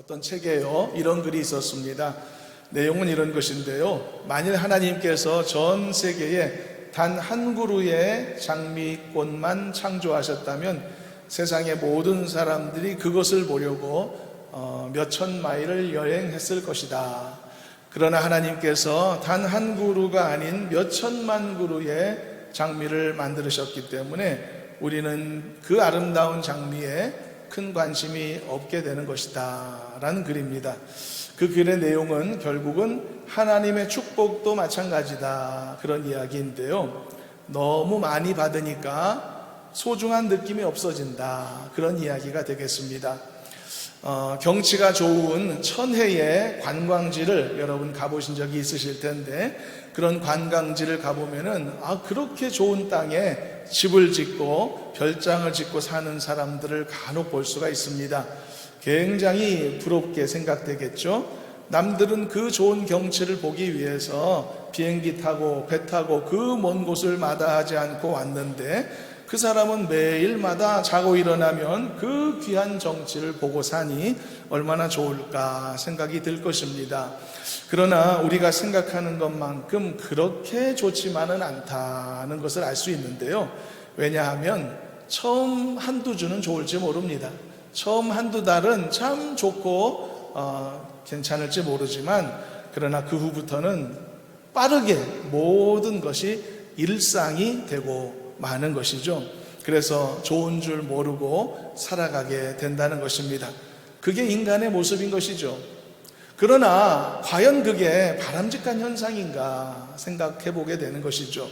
어떤 책에요, 이런 글이 있었습니다. 내용은 이런 것인데요, 만일 하나님께서 전 세계에 단 한 그루의 장미꽃만 창조하셨다면 세상의 모든 사람들이 그것을 보려고 몇천 마일을 여행했을 것이다. 그러나 하나님께서 단 한 그루가 아닌 몇천만 그루의 장미를 만드셨기 때문에 우리는 그 아름다운 장미에 큰 관심이 없게 되는 것이다 라는 글입니다. 그 글의 내용은 결국은 하나님의 축복도 마찬가지다, 그런 이야기인데요, 너무 많이 받으니까 소중한 느낌이 없어진다, 그런 이야기가 되겠습니다. 경치가 좋은 천혜의 관광지를 여러분 가보신 적이 있으실 텐데, 그런 관광지를 가보면은 그렇게 좋은 땅에 집을 짓고 별장을 짓고 사는 사람들을 간혹 볼 수가 있습니다. 굉장히 부럽게 생각되겠죠. 남들은 그 좋은 경치를 보기 위해서 비행기 타고 배 타고 그 먼 곳을 마다하지 않고 왔는데, 그 사람은 매일마다 자고 일어나면 그 귀한 정치를 보고 사니 얼마나 좋을까 생각이 들 것입니다. 그러나 우리가 생각하는 것만큼 그렇게 좋지만은 않다는 것을 알 수 있는데요, 왜냐하면 처음 한두 주는 좋을지 모릅니다. 처음 한두 달은 참 좋고 괜찮을지 모르지만, 그러나 그 후부터는 빠르게 모든 것이 일상이 되고 마는 것이죠. 그래서 좋은 줄 모르고 살아가게 된다는 것입니다. 그게 인간의 모습인 것이죠. 그러나 과연 그게 바람직한 현상인가 생각해 보게 되는 것이죠.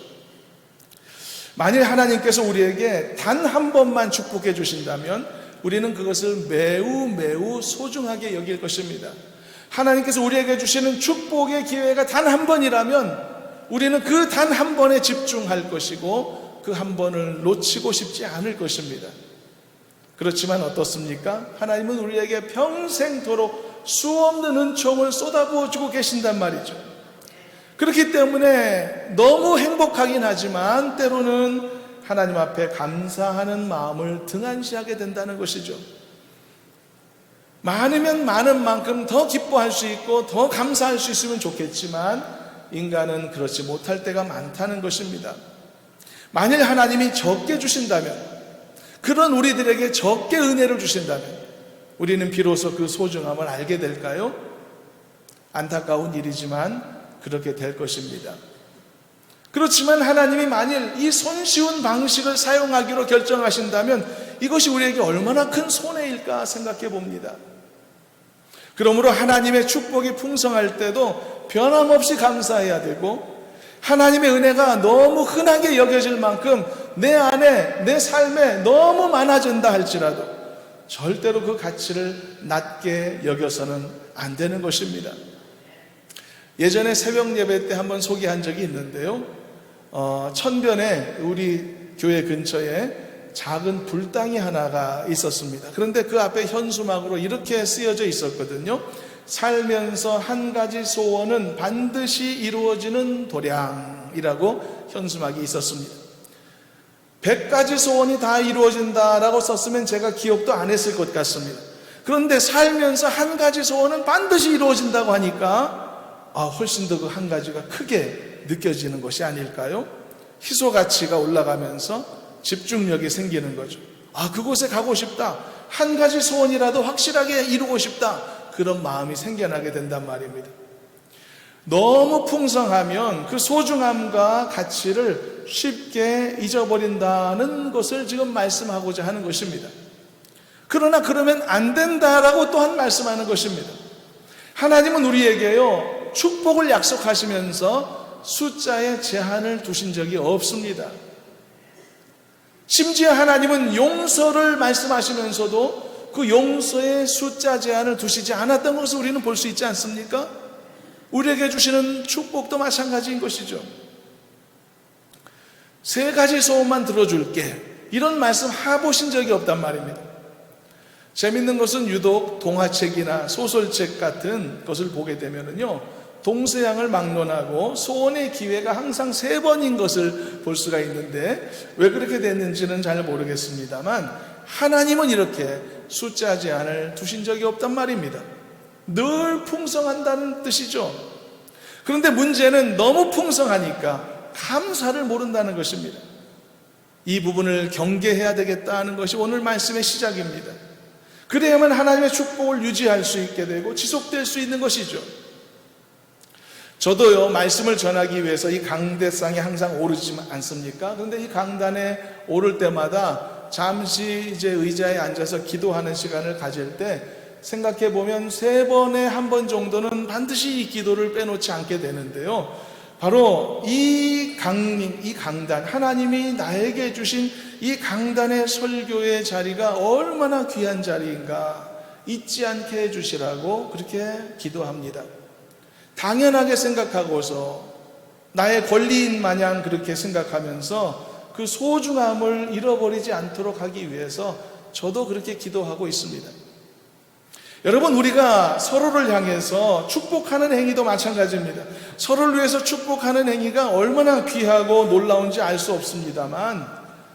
만일 하나님께서 우리에게 단 한 번만 축복해 주신다면 우리는 그것을 매우 소중하게 여길 것입니다. 하나님께서 우리에게 주시는 축복의 기회가 단 한 번이라면 우리는 그 단 한 번에 집중할 것이고 그 한 번을 놓치고 싶지 않을 것입니다. 그렇지만 어떻습니까? 하나님은 우리에게 평생토록 수없는 은총을 쏟아부어 주고 계신단 말이죠. 그렇기 때문에 너무 행복하긴 하지만 때로는 하나님 앞에 감사하는 마음을 등한시하게 된다는 것이죠. 많으면 많은 만큼 더 기뻐할 수 있고 더 감사할 수 있으면 좋겠지만 인간은 그렇지 못할 때가 많다는 것입니다. 만일 하나님이 적게 주신다면, 그런 우리들에게 적게 은혜를 주신다면 우리는 비로소 그 소중함을 알게 될까요? 안타까운 일이지만 그렇게 될 것입니다. 그렇지만 하나님이 만일 이 손쉬운 방식을 사용하기로 결정하신다면 이것이 우리에게 얼마나 큰 손해일까 생각해 봅니다. 그러므로 하나님의 축복이 풍성할 때도 변함없이 감사해야 되고, 하나님의 은혜가 너무 흔하게 여겨질 만큼 내 안에, 내 삶에 너무 많아진다 할지라도 절대로 그 가치를 낮게 여겨서는 안 되는 것입니다. 예전에 새벽 예배 때 한번 소개한 적이 있는데요, 천변에 우리 교회 근처에 작은 불당이 하나가 있었습니다. 그런데 그 앞에 현수막으로 이렇게 쓰여져 있었거든요. 살면서 한 가지 소원은 반드시 이루어지는 도량이라고 현수막이 있었습니다. 100가지 소원이 다 이루어진다라고 썼으면 제가 기억도 안 했을 것 같습니다. 그런데 살면서 한 가지 소원은 반드시 이루어진다고 하니까 훨씬 더 그 한 가지가 크게 느껴지는 것이 아닐까요? 희소 가치가 올라가면서 집중력이 생기는 거죠. 그곳에 가고 싶다, 한 가지 소원이라도 확실하게 이루고 싶다, 그런 마음이 생겨나게 된단 말입니다. 너무 풍성하면 그 소중함과 가치를 쉽게 잊어버린다는 것을 지금 말씀하고자 하는 것입니다. 그러나 그러면 안 된다라고 또한 말씀하는 것입니다. 하나님은 우리에게요, 축복을 약속하시면서 숫자에 제한을 두신 적이 없습니다. 심지어 하나님은 용서를 말씀하시면서도 그 용서의 숫자 제한을 두시지 않았던 것을 우리는 볼 수 있지 않습니까? 우리에게 주시는 축복도 마찬가지인 것이죠. 3가지 소원만 들어줄게, 이런 말씀 해보신 적이 없단 말입니다. 재밌는 것은 유독 동화책이나 소설책 같은 것을 보게 되면요, 동서양을 막론하고 소원의 기회가 항상 3번인 것을 볼 수가 있는데 왜 그렇게 됐는지는 잘 모르겠습니다만 하나님은 이렇게 숫자 제한을 두신 적이 없단 말입니다. 늘 풍성한다는 뜻이죠. 그런데 문제는 너무 풍성하니까 감사를 모른다는 것입니다. 이 부분을 경계해야 되겠다는 것이 오늘 말씀의 시작입니다. 그래야만 하나님의 축복을 유지할 수 있게 되고 지속될 수 있는 것이죠. 저도요, 말씀을 전하기 위해서 이 강대상에 항상 오르지 않습니까? 그런데 이 강단에 오를 때마다 잠시 이제 의자에 앉아서 기도하는 시간을 가질 때 생각해 보면 3번에 1번 정도는 반드시 이 기도를 빼놓지 않게 되는데요. 바로 이 강단, 하나님이 나에게 주신 이 강단의 설교의 자리가 얼마나 귀한 자리인가 잊지 않게 해주시라고 그렇게 기도합니다. 당연하게 생각하고서 나의 권리인 마냥 그렇게 생각하면서 그 소중함을 잃어버리지 않도록 하기 위해서 저도 그렇게 기도하고 있습니다. 여러분, 우리가 서로를 향해서 축복하는 행위도 마찬가지입니다. 서로를 위해서 축복하는 행위가 얼마나 귀하고 놀라운지 알 수 없습니다만,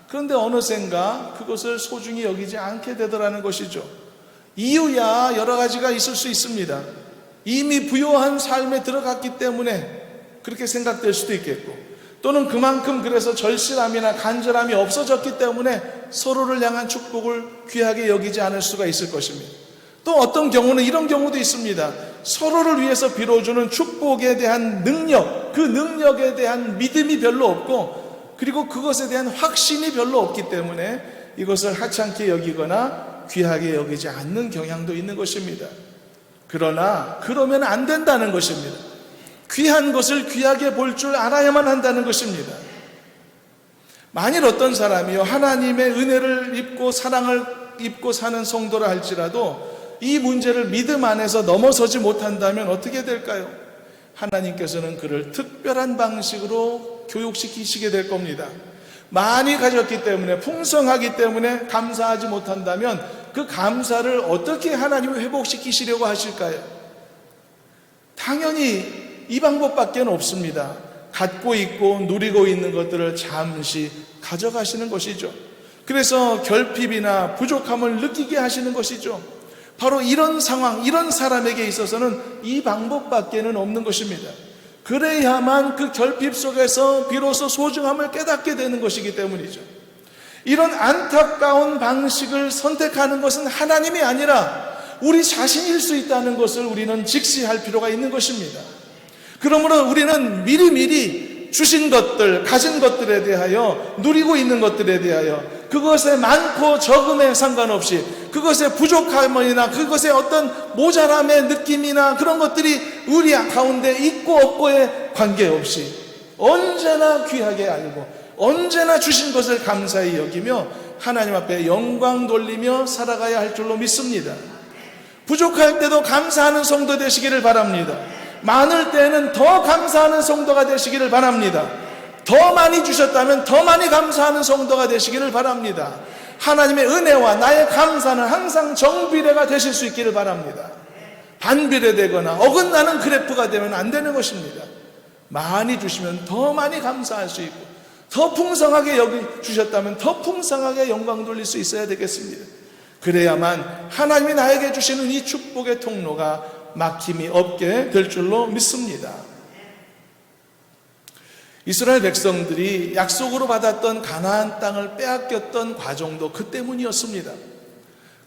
그런데 어느샌가 그것을 소중히 여기지 않게 되더라는 것이죠. 이유야 여러 가지가 있을 수 있습니다. 이미 부요한 삶에 들어갔기 때문에 그렇게 생각될 수도 있겠고, 또는 그만큼 그래서 절실함이나 간절함이 없어졌기 때문에 서로를 향한 축복을 귀하게 여기지 않을 수가 있을 것입니다. 또 어떤 경우는 이런 경우도 있습니다. 서로를 위해서 빌어주는 축복에 대한 능력, 그 능력에 대한 믿음이 별로 없고, 그리고 그것에 대한 확신이 별로 없기 때문에 이것을 하찮게 여기거나 귀하게 여기지 않는 경향도 있는 것입니다. 그러나 그러면 안 된다는 것입니다. 귀한 것을 귀하게 볼 줄 알아야만 한다는 것입니다. 만일 어떤 사람이요, 하나님의 은혜를 입고 사랑을 입고 사는 성도라 할지라도 이 문제를 믿음 안에서 넘어서지 못한다면 어떻게 될까요? 하나님께서는 그를 특별한 방식으로 교육시키시게 될 겁니다. 많이 가졌기 때문에, 풍성하기 때문에 감사하지 못한다면 그 감사를 어떻게 하나님을 회복시키시려고 하실까요? 당연히 이 방법밖에 없습니다. 갖고 있고 누리고 있는 것들을 잠시 가져가시는 것이죠. 그래서 결핍이나 부족함을 느끼게 하시는 것이죠. 바로 이런 상황, 이런 사람에게 있어서는 이 방법밖에는 없는 것입니다. 그래야만 그 결핍 속에서 비로소 소중함을 깨닫게 되는 것이기 때문이죠. 이런 안타까운 방식을 선택하는 것은 하나님이 아니라 우리 자신일 수 있다는 것을 우리는 직시할 필요가 있는 것입니다. 그러므로 우리는 미리미리 주신 것들, 가진 것들에 대하여, 누리고 있는 것들에 대하여, 그것의 많고 적음에 상관없이, 그것의 부족함이나 그것의 어떤 모자람의 느낌이나 그런 것들이 우리 가운데 있고 없고에 관계없이 언제나 귀하게 알고 언제나 주신 것을 감사히 여기며 하나님 앞에 영광 돌리며 살아가야 할 줄로 믿습니다. 부족할 때도 감사하는 성도 되시기를 바랍니다. 많을 때는 더 감사하는 성도가 되시기를 바랍니다. 더 많이 주셨다면 더 많이 감사하는 성도가 되시기를 바랍니다. 하나님의 은혜와 나의 감사는 항상 정비례가 되실 수 있기를 바랍니다. 반비례되거나 어긋나는 그래프가 되면 안 되는 것입니다. 많이 주시면 더 많이 감사할 수 있고, 더 풍성하게 여기 주셨다면 더 풍성하게 영광 돌릴 수 있어야 되겠습니다. 그래야만 하나님이 나에게 주시는 이 축복의 통로가 막힘이 없게 될 줄로 믿습니다. 이스라엘 백성들이 약속으로 받았던 가나안 땅을 빼앗겼던 과정도 그 때문이었습니다.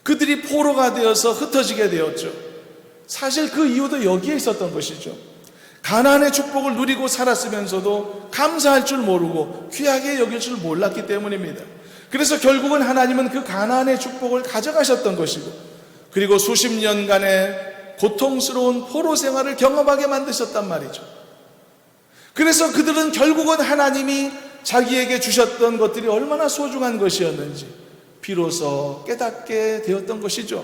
그들이 포로가 되어서 흩어지게 되었죠. 사실 그 이유도 여기에 있었던 것이죠. 가나안의 축복을 누리고 살았으면서도 감사할 줄 모르고 귀하게 여길 줄 몰랐기 때문입니다. 그래서 결국은 하나님은 그 가나안의 축복을 가져가셨던 것이고, 그리고 수십 년간의 고통스러운 포로 생활을 경험하게 만드셨단 말이죠. 그래서 그들은 결국은 하나님이 자기에게 주셨던 것들이 얼마나 소중한 것이었는지 비로소 깨닫게 되었던 것이죠.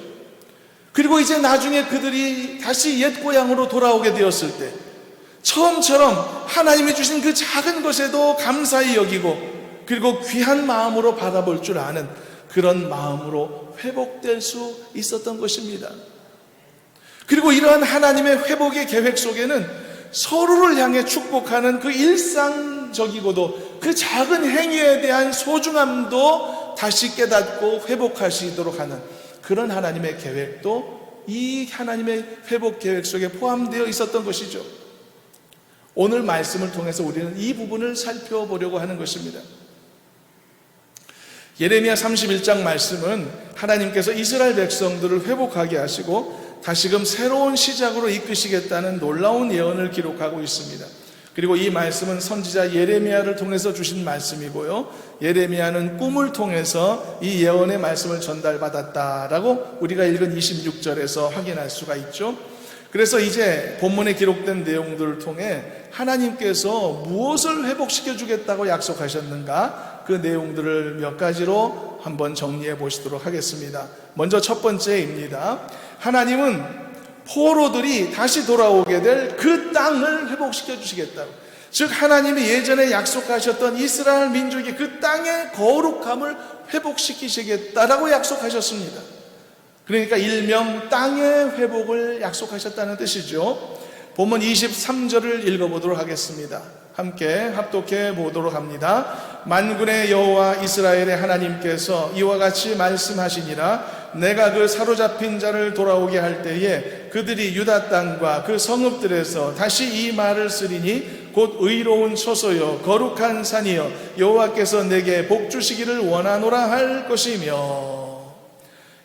그리고 이제 나중에 그들이 다시 옛 고향으로 돌아오게 되었을 때 처음처럼 하나님이 주신 그 작은 것에도 감사히 여기고, 그리고 귀한 마음으로 바라볼 줄 아는 그런 마음으로 회복될 수 있었던 것입니다. 그리고 이러한 하나님의 회복의 계획 속에는 서로를 향해 축복하는 그 일상적이고도 그 작은 행위에 대한 소중함도 다시 깨닫고 회복하시도록 하는 그런 하나님의 계획도 이 하나님의 회복 계획 속에 포함되어 있었던 것이죠. 오늘 말씀을 통해서 우리는 이 부분을 살펴보려고 하는 것입니다. 예레미야 31장 말씀은 하나님께서 이스라엘 백성들을 회복하게 하시고 다시금 새로운 시작으로 이끄시겠다는 놀라운 예언을 기록하고 있습니다. 그리고 이 말씀은 선지자 예레미야를 통해서 주신 말씀이고요, 예레미야는 꿈을 통해서 이 예언의 말씀을 전달받았다라고 우리가 읽은 26절에서 확인할 수가 있죠. 그래서 이제 본문에 기록된 내용들을 통해 하나님께서 무엇을 회복시켜 주겠다고 약속하셨는가, 그 내용들을 몇 가지로 한번 정리해 보시도록 하겠습니다. 먼저 첫 번째입니다. 하나님은 포로들이 다시 돌아오게 될 그 땅을 회복시켜 주시겠다고, 즉 하나님이 예전에 약속하셨던 이스라엘 민족이 그 땅의 거룩함을 회복시키시겠다라고 약속하셨습니다. 그러니까 일명 땅의 회복을 약속하셨다는 뜻이죠. 본문 23절을 읽어보도록 하겠습니다. 함께 합독해 보도록 합니다. 만군의 여호와 이스라엘의 하나님께서 이와 같이 말씀하시니라. 내가 그 사로잡힌 자를 돌아오게 할 때에 그들이 유다 땅과 그 성읍들에서 다시 이 말을 쓰리니 곧 의로운 처소여 거룩한 산이여 여호와께서 내게 복 주시기를 원하노라 할 것이며.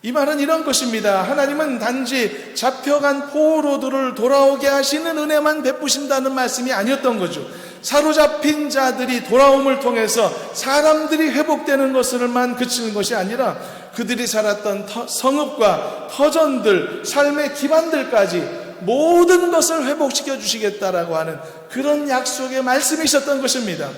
이 말은 이런 것입니다. 하나님은 단지 잡혀간 포로들을 돌아오게 하시는 은혜만 베푸신다는 말씀이 아니었던 거죠. 사로잡힌 자들이 돌아옴을 통해서 사람들이 회복되는 것을만 그치는 것이 아니라 그들이 살았던 성읍과 터전들, 삶의 기반들까지 모든 것을 회복시켜 주시겠다라고 하는 그런 약속의 말씀이 있었던 것입니다.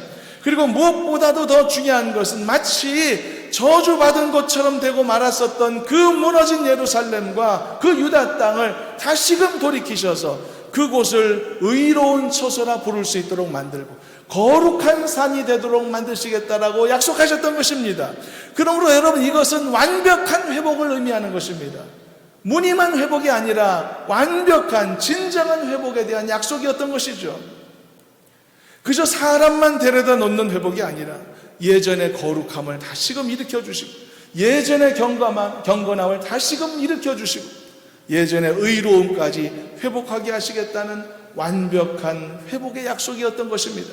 그리고 무엇보다도 더 중요한 것은 마치 저주받은 것처럼 되고 말았었던 그 무너진 예루살렘과 그 유다 땅을 다시금 돌이키셔서 그곳을 의로운 처소라 부를 수 있도록 만들고 거룩한 산이 되도록 만드시겠다라고 약속하셨던 것입니다. 그러므로 여러분, 이것은 완벽한 회복을 의미하는 것입니다. 무늬만 회복이 아니라 완벽한 진정한 회복에 대한 약속이었던 것이죠. 그저 사람만 데려다 놓는 회복이 아니라 예전의 거룩함을 다시금 일으켜 주시고 예전의 경건함을 다시금 일으켜 주시고 예전의 의로움까지 회복하게 하시겠다는 완벽한 회복의 약속이었던 것입니다.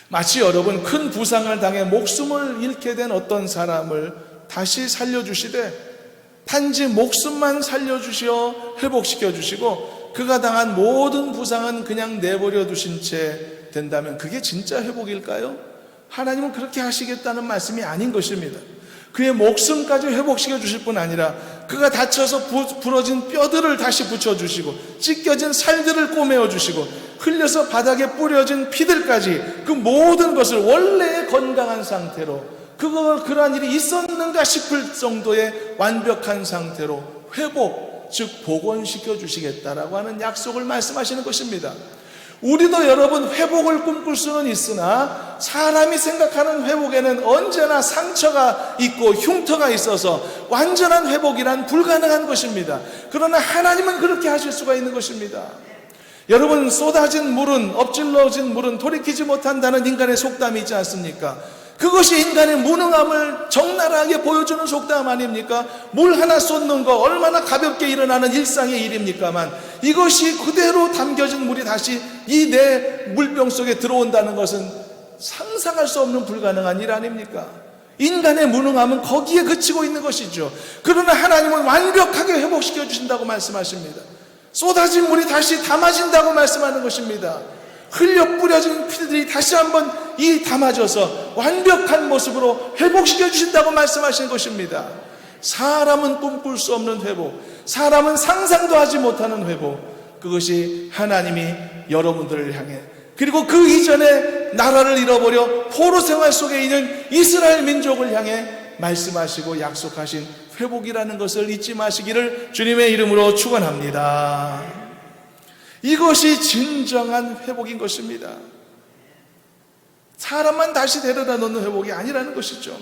마치 여러분, 큰 부상을 당해 목숨을 잃게 된 어떤 사람을 다시 살려주시되 단지 목숨만 살려주시어 회복시켜 주시고 그가 당한 모든 부상은 그냥 내버려 두신 채 된다면 그게 진짜 회복일까요? 하나님은 그렇게 하시겠다는 말씀이 아닌 것입니다. 그의 목숨까지 회복시켜 주실 뿐 아니라 그가 다쳐서 부러진 뼈들을 다시 붙여주시고 찢겨진 살들을 꼬매어 주시고 흘려서 바닥에 뿌려진 피들까지 그 모든 것을 원래의 건강한 상태로, 그러한 일이 있었는가 싶을 정도의 완벽한 상태로 회복, 즉 복원시켜 주시겠다라고 하는 약속을 말씀하시는 것입니다. 우리도 여러분, 회복을 꿈꿀 수는 있으나 사람이 생각하는 회복에는 언제나 상처가 있고 흉터가 있어서 완전한 회복이란 불가능한 것입니다. 그러나 하나님은 그렇게 하실 수가 있는 것입니다. 여러분, 쏟아진 물은, 엎질러진 물은 돌이키지 못한다는 인간의 속담이 있지 않습니까? 그것이 인간의 무능함을 적나라하게 보여주는 속담 아닙니까? 물 하나 쏟는 거 얼마나 가볍게 일어나는 일상의 일입니까만 이것이 그대로 담겨진 물이 다시 이 내 물병 속에 들어온다는 것은 상상할 수 없는 불가능한 일 아닙니까? 인간의 무능함은 거기에 그치고 있는 것이죠. 그러나 하나님은 완벽하게 회복시켜 주신다고 말씀하십니다. 쏟아진 물이 다시 담아진다고 말씀하는 것입니다. 흘려 뿌려진 피들이 다시 한번 담아져서 완벽한 모습으로 회복시켜 주신다고 말씀하신 것입니다. 사람은 꿈꿀 수 없는 회복, 사람은 상상도 하지 못하는 회복, 그것이 하나님이 여러분들을 향해, 그리고 그 이전에 나라를 잃어버려 포로 생활 속에 있는 이스라엘 민족을 향해 말씀하시고 약속하신 회복이라는 것을 잊지 마시기를 주님의 이름으로 축원합니다. 이것이 진정한 회복인 것입니다. 사람만 다시 데려다 놓는 회복이 아니라는 것이죠.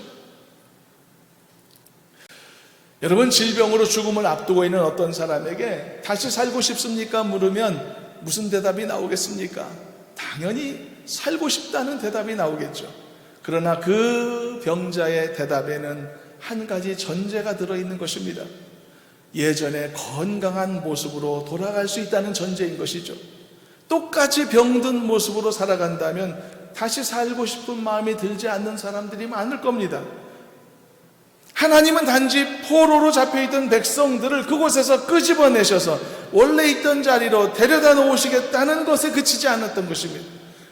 여러분, 질병으로 죽음을 앞두고 있는 어떤 사람에게 다시 살고 싶습니까? 물으면 무슨 대답이 나오겠습니까? 당연히 살고 싶다는 대답이 나오겠죠. 그러나 그 병자의 대답에는 한 가지 전제가 들어있는 것입니다. 예전의 건강한 모습으로 돌아갈 수 있다는 전제인 것이죠. 똑같이 병든 모습으로 살아간다면 다시 살고 싶은 마음이 들지 않는 사람들이 많을 겁니다. 하나님은 단지 포로로 잡혀있던 백성들을 그곳에서 끄집어내셔서 원래 있던 자리로 데려다 놓으시겠다는 것에 그치지 않았던 것입니다.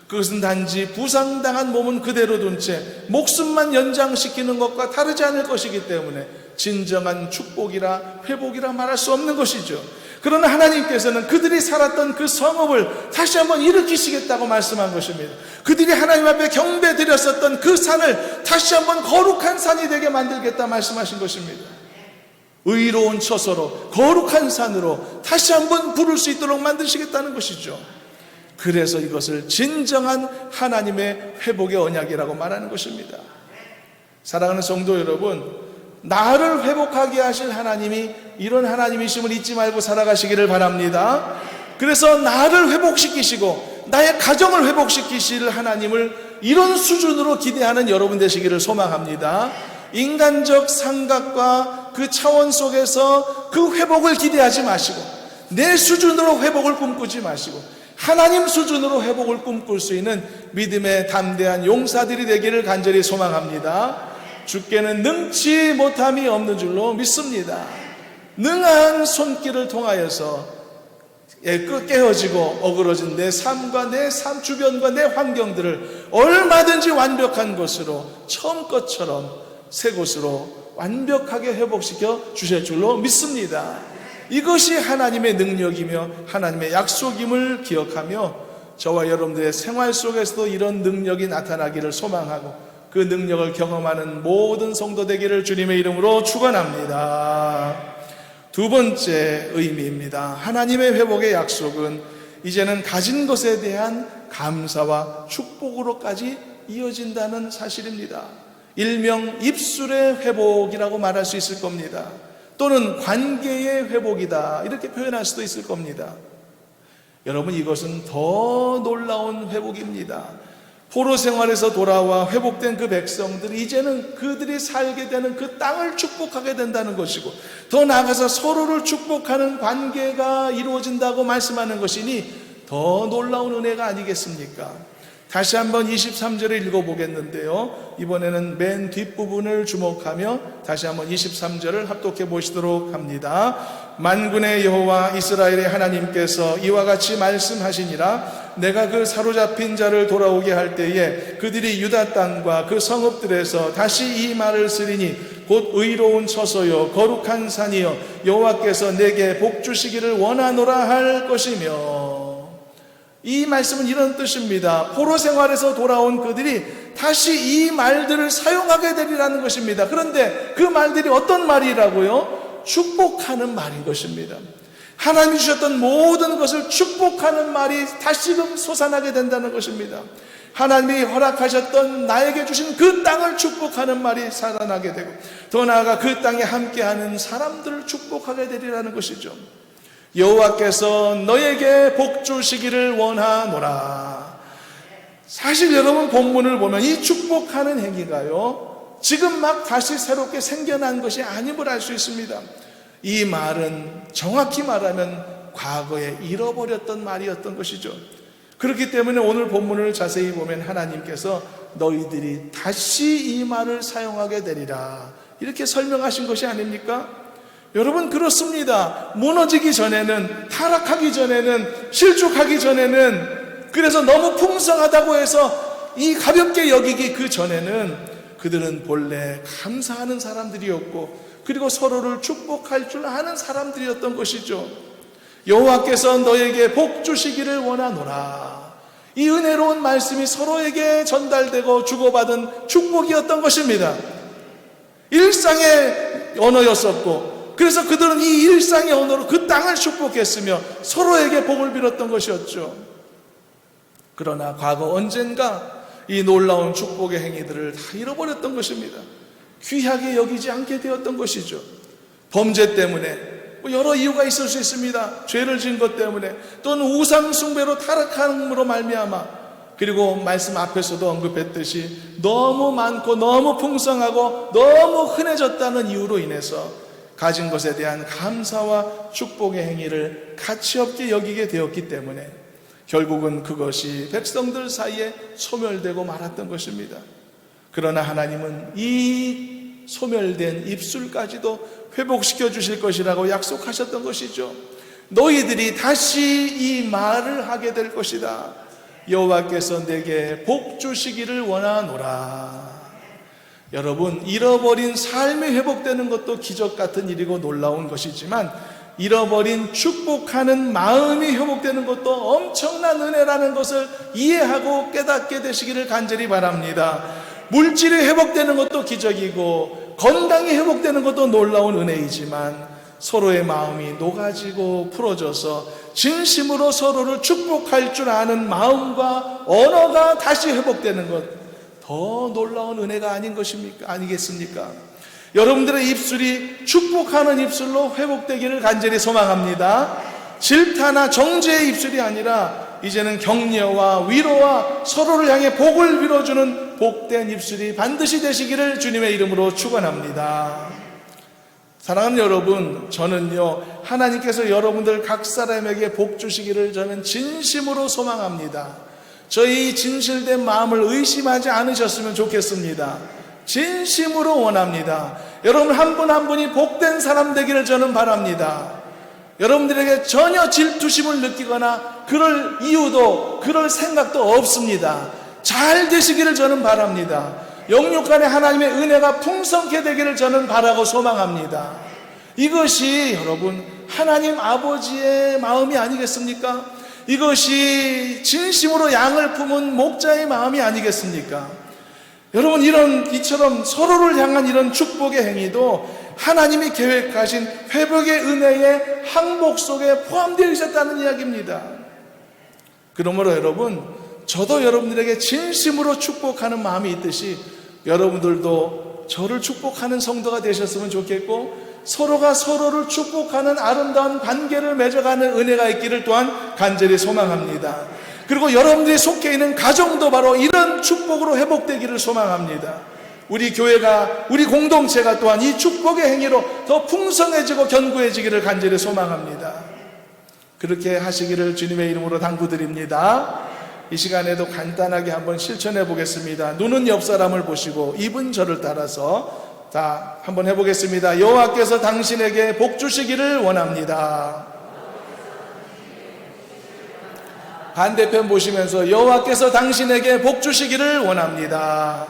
그것은 단지 부상당한 몸은 그대로 둔 채 목숨만 연장시키는 것과 다르지 않을 것이기 때문에 진정한 축복이라 회복이라 말할 수 없는 것이죠. 그러나 하나님께서는 그들이 살았던 그 성읍을 다시 한번 일으키시겠다고 말씀한 것입니다. 그들이 하나님 앞에 경배 드렸었던 그 산을 다시 한번 거룩한 산이 되게 만들겠다 말씀하신 것입니다. 의로운 처소로 거룩한 산으로 다시 한번 부를 수 있도록 만드시겠다는 것이죠. 그래서 이것을 진정한 하나님의 회복의 언약이라고 말하는 것입니다. 사랑하는 성도 여러분, 나를 회복하게 하실 하나님이 이런 하나님이심을 잊지 말고 살아가시기를 바랍니다. 그래서 나를 회복시키시고 나의 가정을 회복시키실 하나님을 이런 수준으로 기대하는 여러분 되시기를 소망합니다. 인간적 상각과 그 차원 속에서 그 회복을 기대하지 마시고 내 수준으로 회복을 꿈꾸지 마시고 하나님 수준으로 회복을 꿈꿀 수 있는 믿음의 담대한 용사들이 되기를 간절히 소망합니다. 주께는 능치 못함이 없는 줄로 믿습니다. 능한 손길을 통하여서 깨어지고 어그러진 내 삶과 내 삶 주변과 내 환경들을 얼마든지 완벽한 것으로 처음 것처럼 새 것으로 완벽하게 회복시켜 주실 줄로 믿습니다. 이것이 하나님의 능력이며 하나님의 약속임을 기억하며 저와 여러분들의 생활 속에서도 이런 능력이 나타나기를 소망하고 그 능력을 경험하는 모든 성도 되기를 주님의 이름으로 축원합니다. 두 번째 의미입니다. 하나님의 회복의 약속은 이제는 가진 것에 대한 감사와 축복으로까지 이어진다는 사실입니다. 일명 입술의 회복이라고 말할 수 있을 겁니다. 또는 관계의 회복이다 이렇게 표현할 수도 있을 겁니다. 여러분, 이것은 더 놀라운 회복입니다. 포로 생활에서 돌아와 회복된 그 백성들이 이제는 그들이 살게 되는 그 땅을 축복하게 된다는 것이고 더 나아가서 서로를 축복하는 관계가 이루어진다고 말씀하는 것이니 더 놀라운 은혜가 아니겠습니까? 다시 한번 23절을 읽어보겠는데요, 이번에는 맨 뒷부분을 주목하며 다시 한번 23절을 합독해 보시도록 합니다. 만군의 여호와 이스라엘의 하나님께서 이와 같이 말씀하시니라. 내가 그 사로잡힌 자를 돌아오게 할 때에 그들이 유다 땅과 그 성읍들에서 다시 이 말을 쓰리니 곧 의로운 처소요 거룩한 산이요 여호와께서 내게 복 주시기를 원하노라 할 것이며. 이 말씀은 이런 뜻입니다. 포로 생활에서 돌아온 그들이 다시 이 말들을 사용하게 되리라는 것입니다. 그런데 그 말들이 어떤 말이라고요? 축복하는 말인 것입니다. 하나님이 주셨던 모든 것을 축복하는 말이 다시금 솟아나게 된다는 것입니다. 하나님이 허락하셨던 나에게 주신 그 땅을 축복하는 말이 살아나게 되고 더 나아가 그 땅에 함께하는 사람들을 축복하게 되리라는 것이죠. 여호와께서 너에게 복 주시기를 원하노라. 사실 여러분 본문을 보면 이 축복하는 행위가요 지금 막 다시 새롭게 생겨난 것이 아님을 알 수 있습니다. 이 말은 정확히 말하면 과거에 잃어버렸던 말이었던 것이죠. 그렇기 때문에 오늘 본문을 자세히 보면 하나님께서 너희들이 다시 이 말을 사용하게 되리라 이렇게 설명하신 것이 아닙니까? 여러분, 그렇습니다. 무너지기 전에는, 타락하기 전에는, 실족하기 전에는, 그래서 너무 풍성하다고 해서 이 가볍게 여기기 그 전에는 그들은 본래 감사하는 사람들이었고 그리고 서로를 축복할 줄 아는 사람들이었던 것이죠. 여호와께서 너에게 복 주시기를 원하노라. 이 은혜로운 말씀이 서로에게 전달되고 주고받은 축복이었던 것입니다. 일상의 언어였었고 그래서 그들은 이 일상의 언어로 그 땅을 축복했으며 서로에게 복을 빌었던 것이었죠. 그러나 과거 언젠가 이 놀라운 축복의 행위들을 다 잃어버렸던 것입니다. 귀하게 여기지 않게 되었던 것이죠. 범죄 때문에 여러 이유가 있을 수 있습니다. 죄를 지은 것 때문에 또는 우상 숭배로 타락함으로 말미암아 그리고 말씀 앞에서도 언급했듯이 너무 많고 너무 풍성하고 너무 흔해졌다는 이유로 인해서 가진 것에 대한 감사와 축복의 행위를 가치없게 여기게 되었기 때문에 결국은 그것이 백성들 사이에 소멸되고 말았던 것입니다. 그러나 하나님은 이 소멸된 입술까지도 회복시켜 주실 것이라고 약속하셨던 것이죠. 너희들이 다시 이 말을 하게 될 것이다. 여호와께서 내게 복 주시기를 원하노라. 여러분, 잃어버린 삶이 회복되는 것도 기적 같은 일이고 놀라운 것이지만 잃어버린 축복하는 마음이 회복되는 것도 엄청난 은혜라는 것을 이해하고 깨닫게 되시기를 간절히 바랍니다. 물질이 회복되는 것도 기적이고 건강이 회복되는 것도 놀라운 은혜이지만 서로의 마음이 녹아지고 풀어져서 진심으로 서로를 축복할 줄 아는 마음과 언어가 다시 회복되는 것, 더 놀라운 은혜가 아니겠습니까? 여러분들의 입술이 축복하는 입술로 회복되기를 간절히 소망합니다. 질타나 정죄의 입술이 아니라 이제는 격려와 위로와 서로를 향해 복을 빌어주는 복된 입술이 반드시 되시기를 주님의 이름으로 축원합니다. 사랑하는 여러분, 저는요, 하나님께서 여러분들 각 사람에게 복 주시기를 저는 진심으로 소망합니다. 저희 진실된 마음을 의심하지 않으셨으면 좋겠습니다. 진심으로 원합니다. 여러분 한 분 한 분이 복된 사람 되기를 저는 바랍니다. 여러분들에게 전혀 질투심을 느끼거나 그럴 이유도 그럴 생각도 없습니다. 잘 되시기를 저는 바랍니다. 영육간에 하나님의 은혜가 풍성케 되기를 저는 바라고 소망합니다. 이것이 여러분 하나님 아버지의 마음이 아니겠습니까? 이것이 진심으로 양을 품은 목자의 마음이 아니겠습니까? 여러분, 이처럼 서로를 향한 이런 축복의 행위도 하나님이 계획하신 회복의 은혜의 항복 속에 포함되어 있었다는 이야기입니다. 그러므로 여러분, 저도 여러분들에게 진심으로 축복하는 마음이 있듯이 여러분들도 저를 축복하는 성도가 되셨으면 좋겠고 서로가 서로를 축복하는 아름다운 관계를 맺어가는 은혜가 있기를 또한 간절히 소망합니다. 그리고 여러분들이 속해 있는 가정도 바로 이런 축복으로 회복되기를 소망합니다. 우리 교회가, 우리 공동체가 또한 이 축복의 행위로 더 풍성해지고 견고해지기를 간절히 소망합니다. 그렇게 하시기를 주님의 이름으로 당부드립니다. 이 시간에도 간단하게 한번 실천해 보겠습니다. 눈은 옆 사람을 보시고 입은 저를 따라서 자, 한번 해보겠습니다. 여호와께서 당신에게 복 주시기를 원합니다. 반대편 보시면서 여호와께서 당신에게 복 주시기를 원합니다.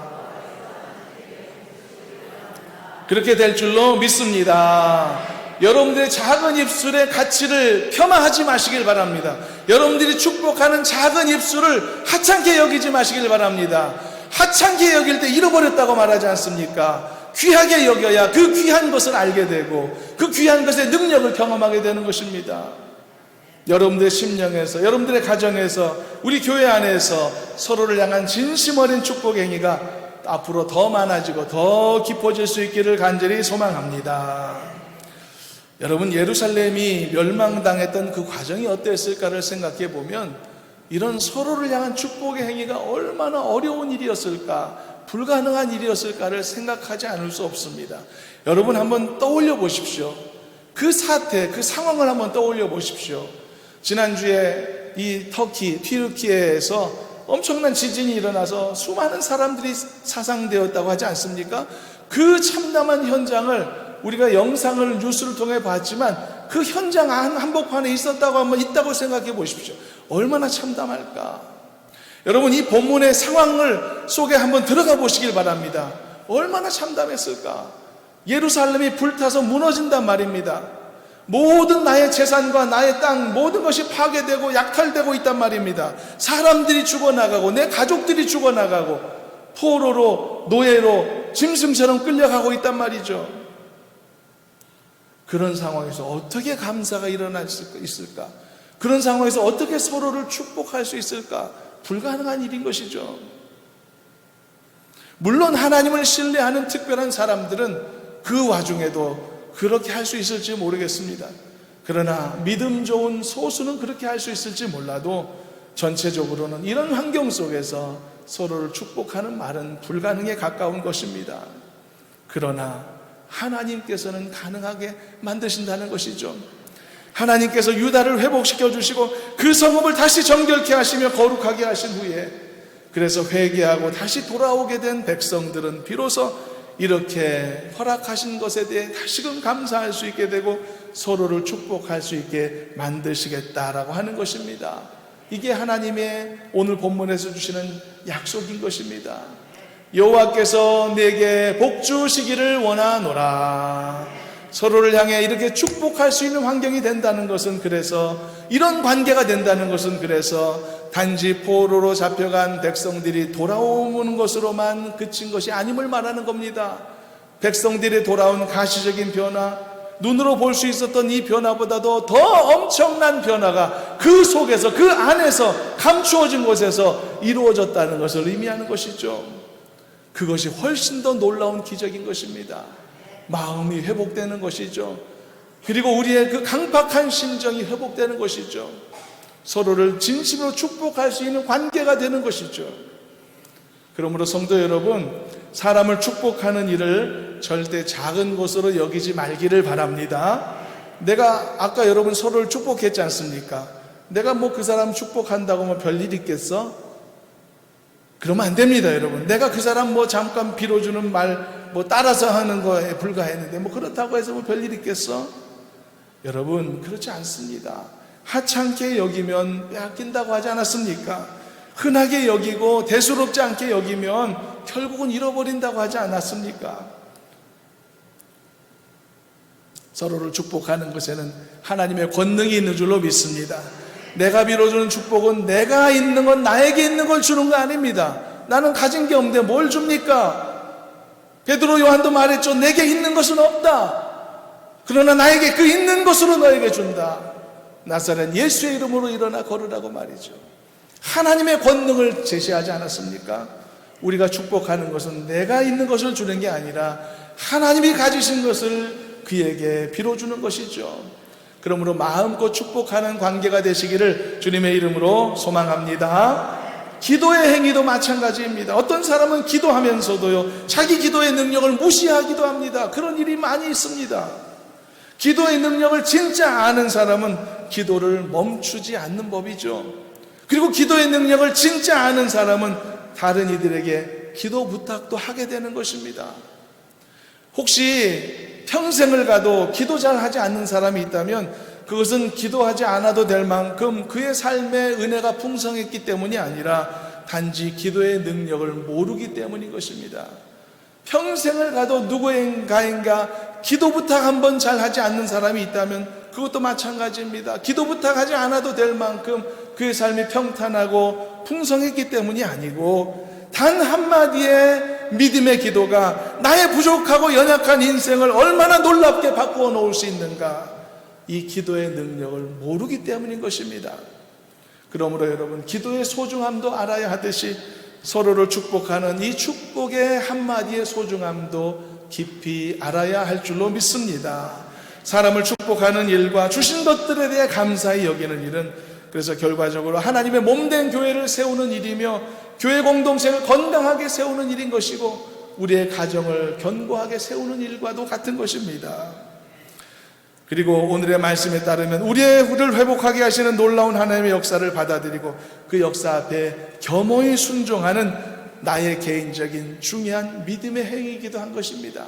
그렇게 될 줄로 믿습니다. 여러분들의 작은 입술의 가치를 폄하하지 마시길 바랍니다. 여러분들이 축복하는 작은 입술을 하찮게 여기지 마시길 바랍니다. 하찮게 여길 때 잃어버렸다고 말하지 않습니까? 귀하게 여겨야 그 귀한 것을 알게 되고 그 귀한 것의 능력을 경험하게 되는 것입니다. 여러분들의 심령에서, 여러분들의 가정에서, 우리 교회 안에서 서로를 향한 진심 어린 축복의 행위가 앞으로 더 많아지고 더 깊어질 수 있기를 간절히 소망합니다. 여러분, 예루살렘이 멸망당했던 그 과정이 어땠을까를 생각해 보면 이런 서로를 향한 축복의 행위가 얼마나 어려운 일이었을까, 불가능한 일이었을까를 생각하지 않을 수 없습니다. 여러분 한번 떠올려 보십시오. 그 사태, 그 상황을 한번 떠올려 보십시오. 지난주에 이 튀르키예에서 엄청난 지진이 일어나서 수많은 사람들이 사상되었다고 하지 않습니까? 그 참담한 현장을 우리가 영상을 뉴스를 통해 봤지만 그 현장 한복판에 있다고 생각해 보십시오. 얼마나 참담할까? 여러분, 이 본문의 상황을 속에 한번 들어가 보시길 바랍니다. 얼마나 참담했을까? 예루살렘이 불타서 무너진단 말입니다. 모든 나의 재산과 나의 땅, 모든 것이 파괴되고 약탈되고 있단 말입니다. 사람들이 죽어나가고 내 가족들이 죽어나가고 포로로, 노예로, 짐승처럼 끌려가고 있단 말이죠. 그런 상황에서 어떻게 감사가 일어날 수 있을까? 그런 상황에서 어떻게 서로를 축복할 수 있을까? 불가능한 일인 것이죠. 물론 하나님을 신뢰하는 특별한 사람들은 그 와중에도 그렇게 할 수 있을지 모르겠습니다. 그러나 믿음 좋은 소수는 그렇게 할 수 있을지 몰라도 전체적으로는 이런 환경 속에서 서로를 축복하는 말은 불가능에 가까운 것입니다. 그러나 하나님께서는 가능하게 만드신다는 것이죠. 하나님께서 유다를 회복시켜 주시고 그 성읍을 다시 정결케 하시며 거룩하게 하신 후에, 그래서 회개하고 다시 돌아오게 된 백성들은 비로소 이렇게 허락하신 것에 대해 다시금 감사할 수 있게 되고 서로를 축복할 수 있게 만드시겠다라고 하는 것입니다. 이게 하나님의 오늘 본문에서 주시는 약속인 것입니다. 여호와께서 내게 복 주시기를 원하노라. 서로를 향해 이렇게 축복할 수 있는 환경이 된다는 것은, 그래서 이런 관계가 된다는 것은, 그래서 단지 포로로 잡혀간 백성들이 돌아오는 것으로만 그친 것이 아님을 말하는 겁니다. 백성들이 돌아온 가시적인 변화, 눈으로 볼 수 있었던 이 변화보다도 더 엄청난 변화가 그 속에서, 그 안에서, 감추어진 곳에서 이루어졌다는 것을 의미하는 것이죠. 그것이 훨씬 더 놀라운 기적인 것입니다. 마음이 회복되는 것이죠. 그리고 우리의 그 강팍한 심정이 회복되는 것이죠. 서로를 진심으로 축복할 수 있는 관계가 되는 것이죠. 그러므로 성도 여러분, 사람을 축복하는 일을 절대 작은 것으로 여기지 말기를 바랍니다. 내가 아까 여러분 서로를 축복했지 않습니까? 내가 뭐 그 사람 축복한다고 뭐 별일 있겠어? 그러면 안 됩니다, 여러분. 내가 그 사람 뭐 잠깐 빌어주는 말 뭐 따라서 하는 거에 불과했는데 뭐 그렇다고 해서 뭐 별일 있겠어? 여러분, 그렇지 않습니다. 하찮게 여기면 빼앗긴다고 하지 않았습니까? 흔하게 여기고 대수롭지 않게 여기면 결국은 잃어버린다고 하지 않았습니까? 서로를 축복하는 것에는 하나님의 권능이 있는 줄로 믿습니다. 내가 빌어주는 축복은 내가 있는 건, 나에게 있는 걸 주는 거 아닙니다. 나는 가진 게 없는데 뭘 줍니까? 베드로 요한도 말했죠. 내게 있는 것은 없다. 그러나 나에게 그 있는 것으로 너에게 준다. 나사렛 예수의 이름으로 일어나 걸으라고 말이죠. 하나님의 권능을 제시하지 않았습니까? 우리가 축복하는 것은 내가 있는 것을 주는 게 아니라 하나님이 가지신 것을 그에게 빌어주는 것이죠. 그러므로 마음껏 축복하는 관계가 되시기를 주님의 이름으로 소망합니다. 기도의 행위도 마찬가지입니다. 어떤 사람은 기도하면서도요, 자기 기도의 능력을 무시하기도 합니다. 그런 일이 많이 있습니다. 기도의 능력을 진짜 아는 사람은 기도를 멈추지 않는 법이죠. 그리고 기도의 능력을 진짜 아는 사람은 다른 이들에게 기도 부탁도 하게 되는 것입니다. 혹시 평생을 가도 기도 잘 하지 않는 사람이 있다면 그것은 기도하지 않아도 될 만큼 그의 삶의 은혜가 풍성했기 때문이 아니라 단지 기도의 능력을 모르기 때문인 것입니다. 평생을 가도 누구인가인가 기도 부탁 한번 잘 하지 않는 사람이 있다면 그것도 마찬가지입니다. 기도 부탁하지 않아도 될 만큼 그의 삶이 평탄하고 풍성했기 때문이 아니고 단 한마디의 믿음의 기도가 나의 부족하고 연약한 인생을 얼마나 놀랍게 바꾸어 놓을 수 있는가, 이 기도의 능력을 모르기 때문인 것입니다. 그러므로 여러분, 기도의 소중함도 알아야 하듯이 서로를 축복하는 이 축복의 한마디의 소중함도 깊이 알아야 할 줄로 믿습니다. 사람을 축복하는 일과 주신 것들에 대해 감사히 여기는 일은 그래서 결과적으로 하나님의 몸된 교회를 세우는 일이며 교회 공동체를 건강하게 세우는 일인 것이고 우리의 가정을 견고하게 세우는 일과도 같은 것입니다. 그리고 오늘의 말씀에 따르면 우리를 회복하게 하시는 놀라운 하나님의 역사를 받아들이고 그 역사 앞에 겸허히 순종하는 나의 개인적인 중요한 믿음의 행위이기도 한 것입니다.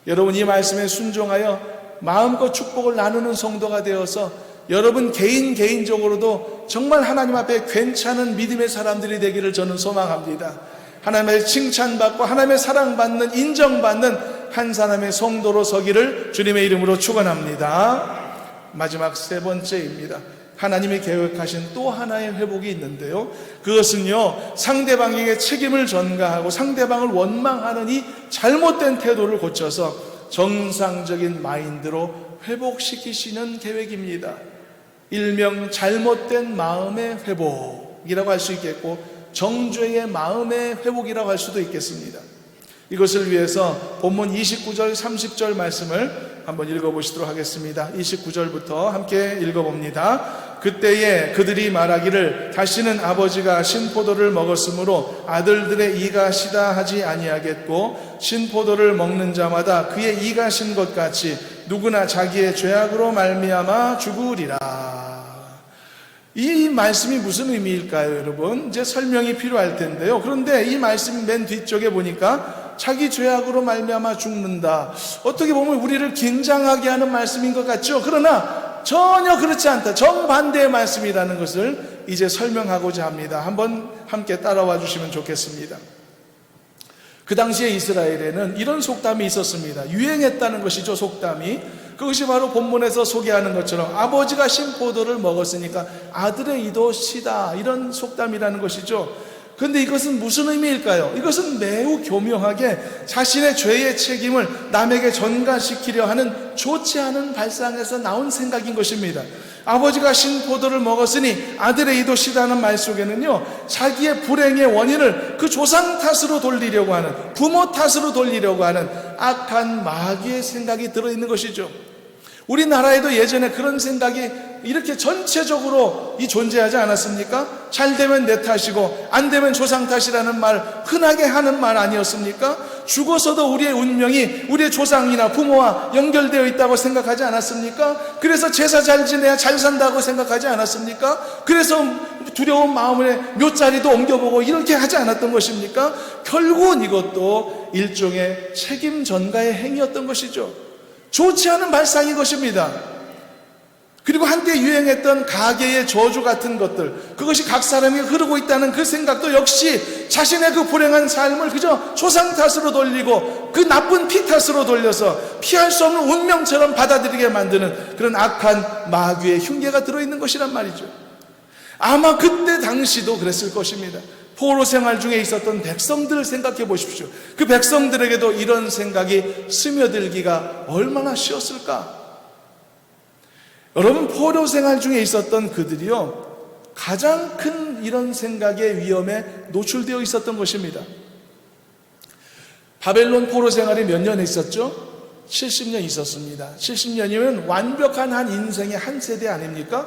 여러분, 이 말씀에 순종하여 마음껏 축복을 나누는 성도가 되어서 여러분 개인적으로도 정말 하나님 앞에 괜찮은 믿음의 사람들이 되기를 저는 소망합니다. 하나님의 칭찬받고 하나님의 사랑받는, 인정받는 한 사람의 성도로 서기를 주님의 이름으로 축원합니다. 마지막 세 번째입니다. 하나님이 계획하신 또 하나의 회복이 있는데요, 그것은요, 상대방에게 책임을 전가하고 상대방을 원망하는 이 잘못된 태도를 고쳐서 정상적인 마인드로 회복시키시는 계획입니다. 일명 잘못된 마음의 회복이라고 할 수 있겠고 정죄의 마음의 회복이라고 할 수도 있겠습니다. 이것을 위해서 본문 29절 30절 말씀을 한번 읽어보시도록 하겠습니다. 29절부터 함께 읽어봅니다. 그때에 그들이 말하기를 다시는 아버지가 신포도를 먹었으므로 아들들의 이가 시다 하지 아니하겠고 신포도를 먹는 자마다 그의 이가 신 것 같이 누구나 자기의 죄악으로 말미암아 죽으리라. 이 말씀이 무슨 의미일까요, 여러분? 이제 설명이 필요할 텐데요. 그런데 이 말씀 맨 뒤쪽에 보니까 자기 죄악으로 말미암아 죽는다. 어떻게 보면 우리를 긴장하게 하는 말씀인 것 같죠? 그러나 전혀 그렇지 않다. 정반대의 말씀이라는 것을 이제 설명하고자 합니다. 한번 함께 따라와 주시면 좋겠습니다. 그 당시에 이스라엘에는 이런 속담이 있었습니다. 유행했다는 것이죠, 속담이. 그것이 바로 본문에서 소개하는 것처럼 아버지가 신포도를 먹었으니까 아들의 이도 시다, 이런 속담이라는 것이죠. 그런데 이것은 무슨 의미일까요? 이것은 매우 교묘하게 자신의 죄의 책임을 남에게 전가시키려 하는 좋지 않은 발상에서 나온 생각인 것입니다. 아버지가 신포도를 먹었으니 아들의 이도 시다는 말 속에는요, 자기의 불행의 원인을 그 조상 탓으로 돌리려고 하는, 부모 탓으로 돌리려고 하는 악한 마귀의 생각이 들어있는 것이죠. 우리나라에도 예전에 그런 생각이 이렇게 전체적으로 존재하지 않았습니까? 잘 되면 내 탓이고 안 되면 조상 탓이라는 말, 흔하게 하는 말 아니었습니까? 죽어서도 우리의 운명이 우리의 조상이나 부모와 연결되어 있다고 생각하지 않았습니까? 그래서 제사 잘 지내야 잘 산다고 생각하지 않았습니까? 그래서 두려운 마음에 묘자리도 옮겨보고 이렇게 하지 않았던 것입니까? 결국은 이것도 일종의 책임 전가의 행위였던 것이죠. 좋지 않은 발상인 것입니다. 그리고 한때 유행했던 가계의 저주 같은 것들, 그것이 각 사람이 흐르고 있다는 그 생각도 역시 자신의 그 불행한 삶을 그저 조상 탓으로 돌리고 그 나쁜 피 탓으로 돌려서 피할 수 없는 운명처럼 받아들이게 만드는 그런 악한 마귀의 흉계가 들어있는 것이란 말이죠. 아마 그때 당시도 그랬을 것입니다. 포로 생활 중에 있었던 백성들을 생각해 보십시오. 그 백성들에게도 이런 생각이 스며들기가 얼마나 쉬웠을까? 여러분, 포로 생활 중에 있었던 그들이요, 가장 큰 이런 생각의 위험에 노출되어 있었던 것입니다. 바벨론 포로 생활이 몇 년 있었죠? 70년 있었습니다. 70년이면 완벽한 한 인생의 한 세대 아닙니까?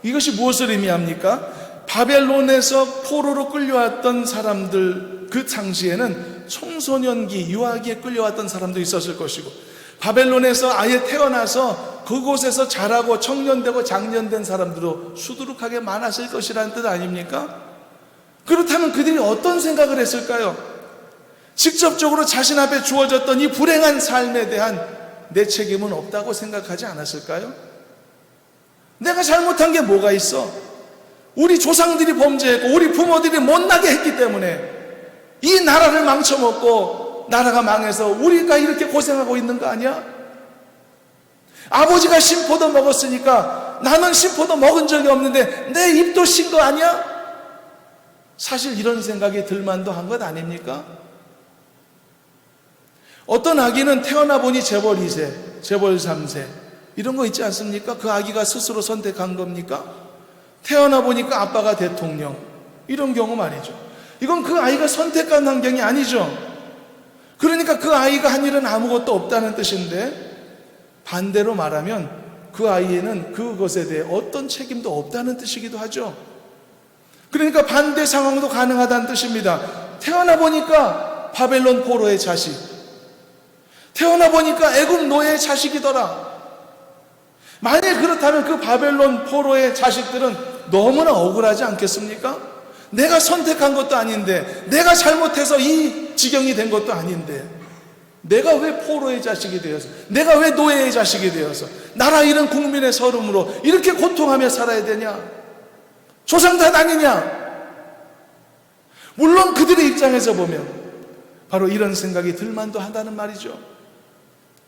이것이 무엇을 의미합니까? 바벨론에서 포로로 끌려왔던 사람들, 그 당시에는 청소년기, 유아기에 끌려왔던 사람도 있었을 것이고, 바벨론에서 아예 태어나서 그곳에서 자라고 청년되고 장년된 사람들도 수두룩하게 많았을 것이라는 뜻 아닙니까? 그렇다면 그들이 어떤 생각을 했을까요? 직접적으로 자신 앞에 주어졌던 이 불행한 삶에 대한 내 책임은 없다고 생각하지 않았을까요? 내가 잘못한 게 뭐가 있어? 우리 조상들이 범죄했고 우리 부모들이 못나게 했기 때문에 이 나라를 망쳐먹고 나라가 망해서 우리가 이렇게 고생하고 있는 거 아니야? 아버지가 신포도 먹었으니까 나는 신포도 먹은 적이 없는데 내 입도 신 거 아니야? 사실 이런 생각이 들만도 한 것 아닙니까? 어떤 아기는 태어나 보니 재벌 2세, 재벌 3세 이런 거 있지 않습니까? 그 아기가 스스로 선택한 겁니까? 태어나 보니까 아빠가 대통령, 이런 경우 말이죠. 이건 그 아이가 선택한 환경이 아니죠. 그러니까 그 아이가 한 일은 아무것도 없다는 뜻인데, 반대로 말하면 그 아이에는 그것에 대해 어떤 책임도 없다는 뜻이기도 하죠. 그러니까 반대 상황도 가능하다는 뜻입니다. 태어나 보니까 바벨론 포로의 자식, 태어나 보니까 애굽 노예의 자식이더라. 만약 그렇다면 그 바벨론 포로의 자식들은 너무나 억울하지 않겠습니까? 내가 선택한 것도 아닌데, 내가 잘못해서 이 지경이 된 것도 아닌데, 내가 왜 포로의 자식이 되어서, 내가 왜 노예의 자식이 되어서 나라 잃은 국민의 서름으로 이렇게 고통하며 살아야 되냐? 조상 탓 아니냐? 물론 그들의 입장에서 보면 바로 이런 생각이 들만도 한다는 말이죠.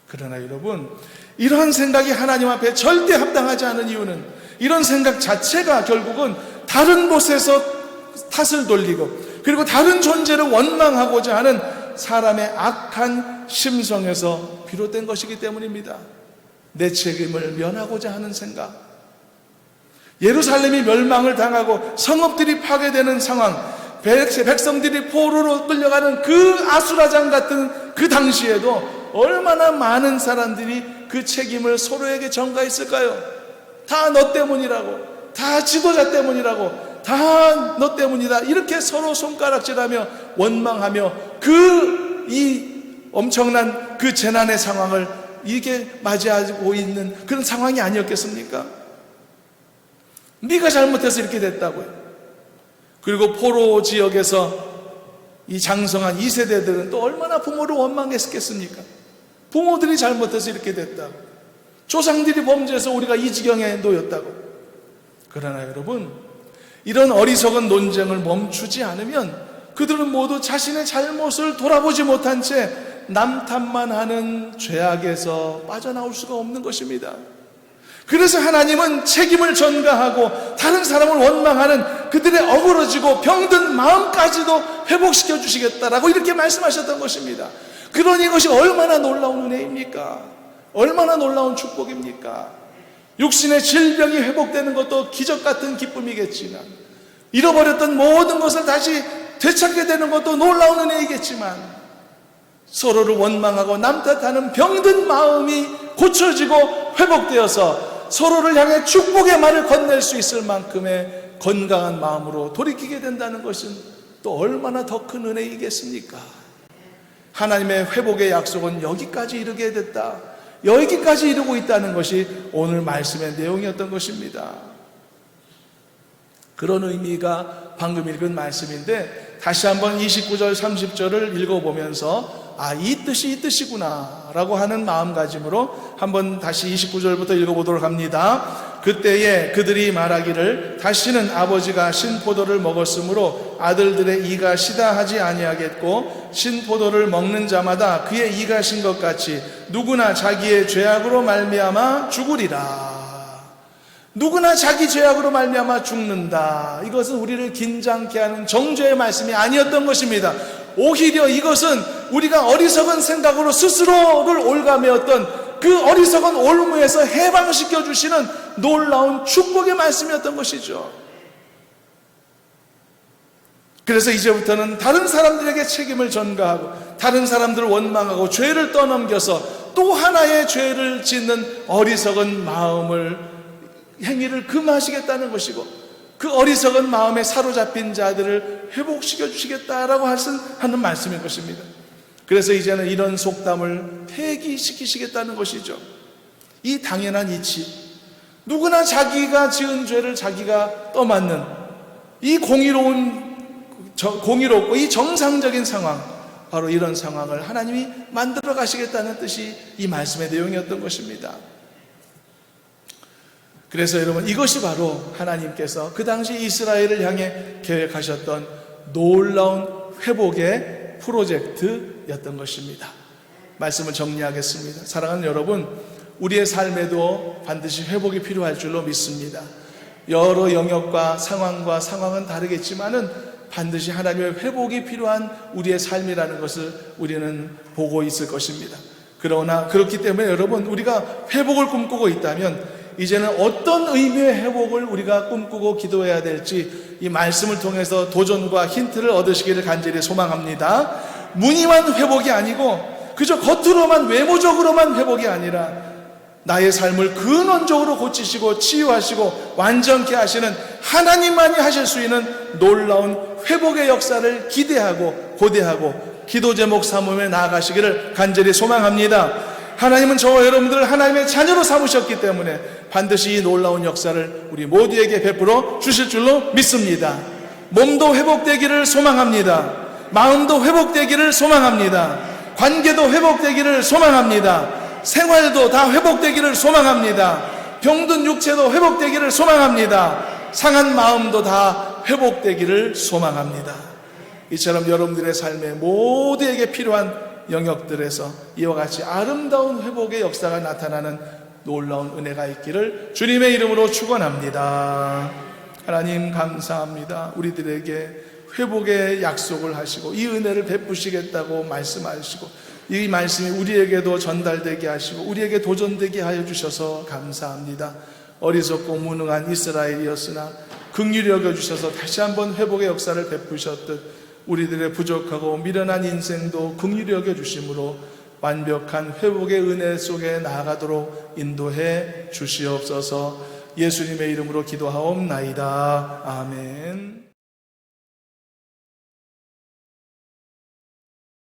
그러나 여러분, 이러한 생각이 하나님 앞에 절대 합당하지 않은 이유는, 이런 생각 자체가 결국은 다른 곳에서 탓을 돌리고 그리고 다른 존재를 원망하고자 하는 사람의 악한 심성에서 비롯된 것이기 때문입니다. 내 책임을 면하고자 하는 생각, 예루살렘이 멸망을 당하고 성읍들이 파괴되는 상황, 백성들이 포로로 끌려가는 그 아수라장 같은 그 당시에도 얼마나 많은 사람들이 그 책임을 서로에게 전가했을까요? 다 너 때문이라고, 다 지도자 때문이라고, 다 너 때문이다, 이렇게 서로 손가락질하며 원망하며 이 엄청난 그 재난의 상황을 이게 맞이하고 있는 그런 상황이 아니었겠습니까? 네가 잘못해서 이렇게 됐다고요. 그리고 포로 지역에서 이 장성한 2세대들은 또 얼마나 부모를 원망했겠습니까? 부모들이 잘못해서 이렇게 됐다고, 조상들이 범죄해서 우리가 이 지경에 놓였다고. 그러나 여러분, 이런 어리석은 논쟁을 멈추지 않으면 그들은 모두 자신의 잘못을 돌아보지 못한 채 남 탓만 하는 죄악에서 빠져나올 수가 없는 것입니다. 그래서 하나님은 책임을 전가하고 다른 사람을 원망하는 그들의 어그러지고 병든 마음까지도 회복시켜 주시겠다라고 이렇게 말씀하셨던 것입니다. 그러니 이것이 얼마나 놀라운 은혜입니까? 얼마나 놀라운 축복입니까? 육신의 질병이 회복되는 것도 기적 같은 기쁨이겠지만, 잃어버렸던 모든 것을 다시 되찾게 되는 것도 놀라운 은혜이겠지만, 서로를 원망하고 남 탓하는 병든 마음이 고쳐지고 회복되어서 서로를 향해 축복의 말을 건넬 수 있을 만큼의 건강한 마음으로 돌이키게 된다는 것은 또 얼마나 더 큰 은혜이겠습니까? 하나님의 회복의 약속은 여기까지 이르게 됐다, 여기까지 이르고 있다는 것이 오늘 말씀의 내용이었던 것입니다. 그런 의미가 방금 읽은 말씀인데, 다시 한번 29절 30절을 읽어보면서 이 뜻이 이 뜻이구나 라고 하는 마음가짐으로 한번 다시 29절부터 읽어보도록 합니다. 그때에 그들이 말하기를 다시는 아버지가 신포도를 먹었으므로 아들들의 이가 시다 하지 아니하겠고, 신포도를 먹는 자마다 그의 이가 신 것 같이 누구나 자기의 죄악으로 말미암아 죽으리라. 누구나 자기 죄악으로 말미암아 죽는다. 이것은 우리를 긴장케 하는 정죄의 말씀이 아니었던 것입니다. 오히려 이것은 우리가 어리석은 생각으로 스스로를 올가매었던 그 어리석은 올무에서 해방시켜 주시는 놀라운 축복의 말씀이었던 것이죠. 그래서 이제부터는 다른 사람들에게 책임을 전가하고 다른 사람들을 원망하고 죄를 떠넘겨서 또 하나의 죄를 짓는 어리석은 행위를 금하시겠다는 것이고, 그 어리석은 마음에 사로잡힌 자들을 회복시켜 주시겠다라고 하는 말씀인 것입니다. 그래서 이제는 이런 속담을 폐기시키시겠다는 것이죠. 이 당연한 이치, 누구나 자기가 지은 죄를 자기가 떠맡는 이 공의롭고 이 정상적인 상황, 바로 이런 상황을 하나님이 만들어 가시겠다는 뜻이 이 말씀의 내용이었던 것입니다. 그래서 여러분, 이것이 바로 하나님께서 그 당시 이스라엘을 향해 계획하셨던 놀라운 회복의 프로젝트였던 것입니다. 말씀을 정리하겠습니다. 사랑하는 여러분, 우리의 삶에도 반드시 회복이 필요할 줄로 믿습니다. 여러 영역과 상황은 다르겠지만은 반드시 하나님의 회복이 필요한 우리의 삶이라는 것을 우리는 보고 있을 것입니다. 그러나 그렇기 때문에 여러분, 우리가 회복을 꿈꾸고 있다면 이제는 어떤 의미의 회복을 우리가 꿈꾸고 기도해야 될지 이 말씀을 통해서 도전과 힌트를 얻으시기를 간절히 소망합니다. 무늬만 회복이 아니고 그저 겉으로만, 외모적으로만 회복이 아니라 나의 삶을 근원적으로 고치시고 치유하시고 완전케 하시는 하나님만이 하실 수 있는 놀라운 회복의 역사를 기대하고 고대하고 기도 제목 삼으며 나아가시기를 간절히 소망합니다. 하나님은 저와 여러분들을 하나님의 자녀로 삼으셨기 때문에 반드시 이 놀라운 역사를 우리 모두에게 베풀어 주실 줄로 믿습니다. 몸도 회복되기를 소망합니다. 마음도 회복되기를 소망합니다. 관계도 회복되기를 소망합니다. 생활도 다 회복되기를 소망합니다. 병든 육체도 회복되기를 소망합니다. 상한 마음도 다 회복되기를 소망합니다. 이처럼 여러분들의 삶에 모두에게 필요한 영역들에서 이와 같이 아름다운 회복의 역사가 나타나는 놀라운 은혜가 있기를 주님의 이름으로 축원합니다. 하나님 감사합니다. 우리들에게 회복의 약속을 하시고 이 은혜를 베푸시겠다고 말씀하시고 이 말씀이 우리에게도 전달되게 하시고 우리에게 도전되게 하여 주셔서 감사합니다. 어리석고 무능한 이스라엘이었으나 긍휼히 여겨주셔서 다시 한번 회복의 역사를 베푸셨듯 우리들의 부족하고 미련한 인생도 긍휼히 여겨주심으로 완벽한 회복의 은혜 속에 나아가도록 인도해 주시옵소서. 예수님의 이름으로 기도하옵나이다. 아멘.